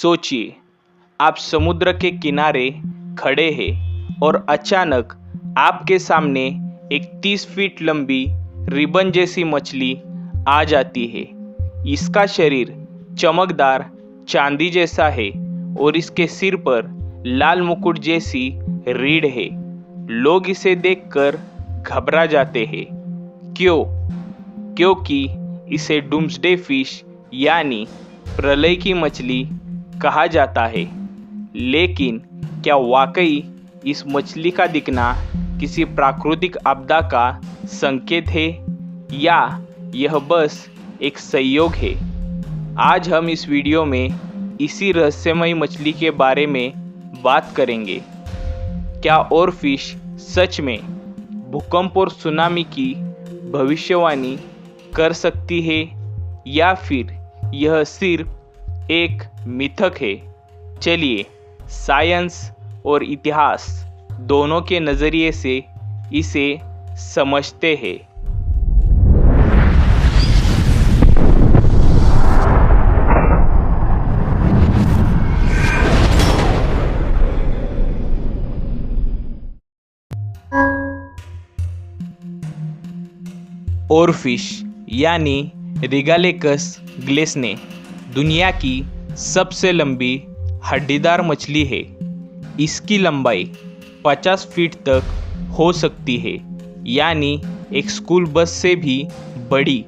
सोचिए, आप समुद्र के किनारे खड़े हैं और अचानक आपके सामने एक 30 फीट लंबी रिबन जैसी मछली आ जाती है। इसका शरीर चमकदार चांदी जैसा है और इसके सिर पर लाल मुकुट जैसी रीढ़ है। लोग इसे देखकर घबरा जाते हैं। क्यों? क्योंकि इसे डूम्सडे फिश यानी प्रलय की मछली कहा जाता है। लेकिन क्या वाकई इस मछली का दिखना किसी प्राकृतिक आपदा का संकेत है या यह बस एक संयोग है? आज हम इस वीडियो में इसी रहस्यमयी मछली के बारे में बात करेंगे। क्या ओरफिश सच में भूकंप और सुनामी की भविष्यवाणी कर सकती है या फिर यह सिर्फ एक मिथक है? चलिए साइंस और इतिहास दोनों के नज़रिए से इसे समझते हैं। ओरफिश यानी रिगालेकस ग्लेसने दुनिया की सबसे लंबी हड्डीदार मछली है। इसकी लंबाई 50 फीट तक हो सकती है, यानी एक स्कूल बस से भी बड़ी।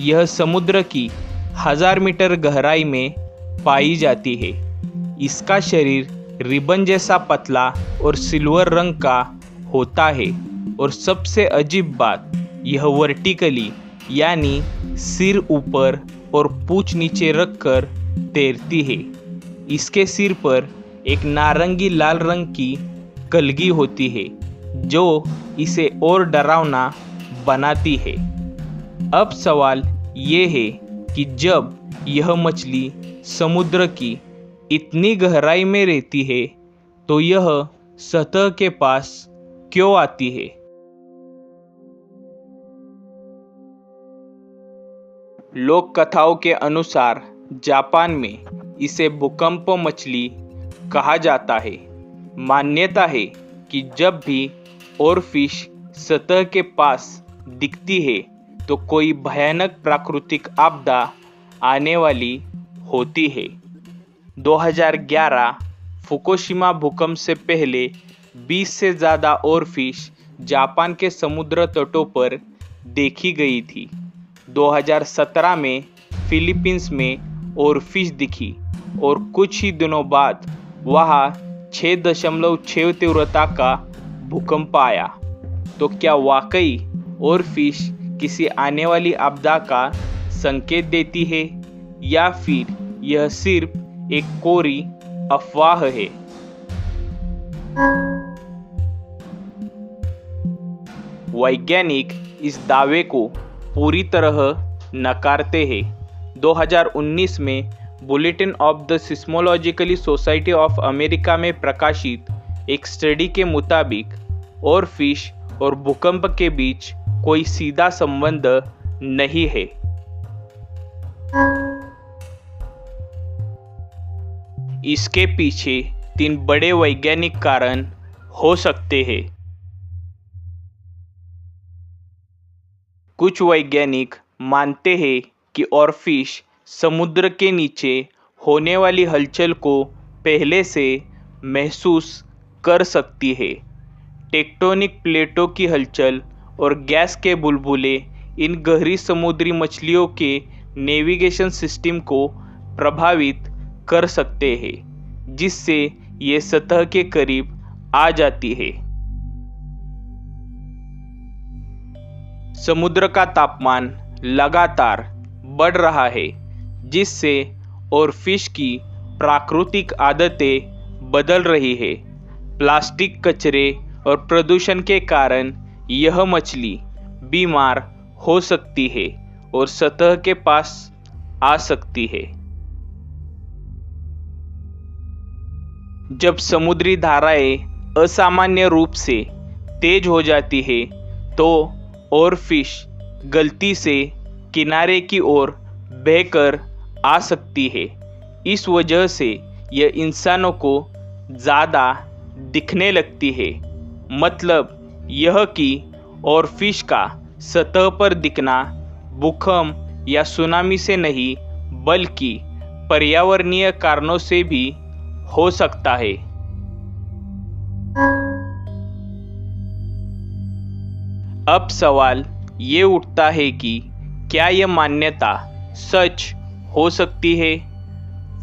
यह समुद्र की 1000 मीटर गहराई में पाई जाती है। इसका शरीर रिबन जैसा पतला और सिल्वर रंग का होता है और सबसे अजीब बात, यह वर्टिकली यानी सिर ऊपर और पूंछ नीचे रखकर तैरती है। इसके सिर पर एक नारंगी लाल रंग की कलगी होती है जो इसे और डरावना बनाती है। अब सवाल ये है कि जब यह मछली समुद्र की इतनी गहराई में रहती है तो यह सतह के पास क्यों आती है? लोक कथाओं के अनुसार जापान में इसे भूकंप मछली कहा जाता है। मान्यता है कि जब भी ओरफिश सतह के पास दिखती है तो कोई भयानक प्राकृतिक आपदा आने वाली होती है। 2011 फुकुशिमा भूकंप से पहले 20 से ज़्यादा ओरफिश जापान के समुद्र तटों पर देखी गई थी। 2017 में फिलीपींस में ओरफिश दिखी और कुछ ही दिनों बाद वहाँ 6.6 तीव्रता का भूकंप आया। तो क्या वाकई ओरफिश किसी आने वाली आपदा का संकेत देती है या फिर यह सिर्फ एक कोरी अफवाह है? वैज्ञानिक इस दावे को पूरी तरह नकारते हैं। 2019 में bulletin of the seismological society of America में प्रकाशित एक स्टडी के मुताबिक ओरफिश और भूकंप के बीच कोई सीधा संबंध नहीं है। इसके पीछे 3 बड़े वैज्ञानिक कारण हो सकते हैं। कुछ वैज्ञानिक मानते हैं कि ओरफिश समुद्र के नीचे होने वाली हलचल को पहले से महसूस कर सकती है। टेक्टोनिक प्लेटों की हलचल और गैस के बुलबुले इन गहरी समुद्री मछलियों के नेविगेशन सिस्टम को प्रभावित कर सकते हैं, जिससे ये सतह के करीब आ जाती है। समुद्र का तापमान लगातार बढ़ रहा है, जिससे ओरफिश की प्राकृतिक आदतें बदल रही है। प्लास्टिक कचरे और प्रदूषण के कारण यह मछली बीमार हो सकती है और सतह के पास आ सकती है। जब समुद्री धाराएं असामान्य रूप से तेज हो जाती है तो ओरफिश गलती से किनारे की ओर बहकर आ सकती है। इस वजह से यह इंसानों को ज़्यादा दिखने लगती है। मतलब यह कि ओरफिश का सतह पर दिखना भूकंप या सुनामी से नहीं बल्कि पर्यावरणीय कारणों से भी हो सकता है। अब सवाल ये उठता है कि क्या यह मान्यता सच हो सकती है?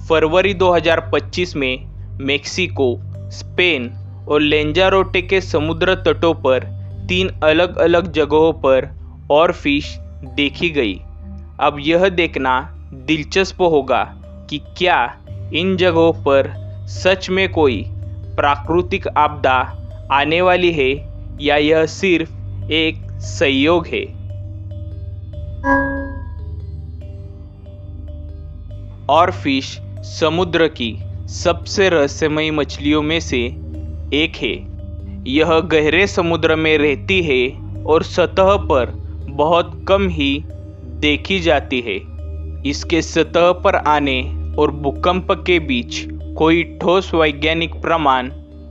फरवरी 2025 में मेक्सिको, स्पेन और लेंजारोटे के समुद्र तटों पर 3 अलग अलग जगहों पर ओरफिश देखी गई। अब यह देखना दिलचस्प होगा कि क्या इन जगहों पर सच में कोई प्राकृतिक आपदा आने वाली है या यह सिर्फ एक संयोग है। ओरफिश समुद्र की सबसे रहस्यमयी मछलियों में से एक है। यह गहरे समुद्र में रहती है और सतह पर बहुत कम ही देखी जाती है। इसके सतह पर आने और भूकंप के बीच कोई ठोस वैज्ञानिक प्रमाण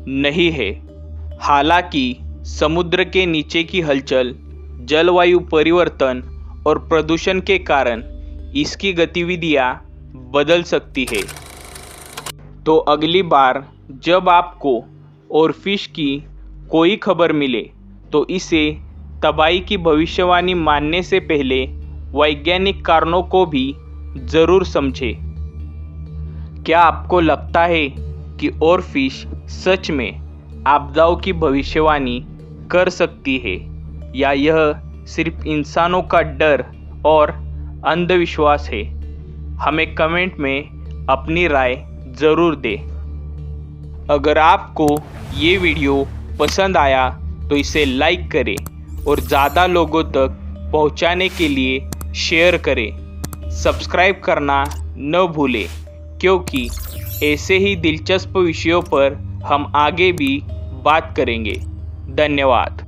नहीं है। हालांकि समुद्र के नीचे की हलचल, जलवायु परिवर्तन और प्रदूषण के कारण इसकी गतिविधियां बदल सकती है। तो अगली बार जब आपको ओरफिश की कोई खबर मिले तो इसे तबाही की भविष्यवाणी मानने से पहले वैज्ञानिक कारणों को भी ज़रूर समझें। क्या आपको लगता है कि ओरफिश सच में आपदाओं की भविष्यवाणी कर सकती है या यह सिर्फ इंसानों का डर और अंधविश्वास है? हमें कमेंट में अपनी राय ज़रूर दें। अगर आपको ये वीडियो पसंद आया तो इसे लाइक करें और ज़्यादा लोगों तक पहुंचाने के लिए शेयर करें। सब्सक्राइब करना न भूलें क्योंकि ऐसे ही दिलचस्प विषयों पर हम आगे भी बात करेंगे। धन्यवाद।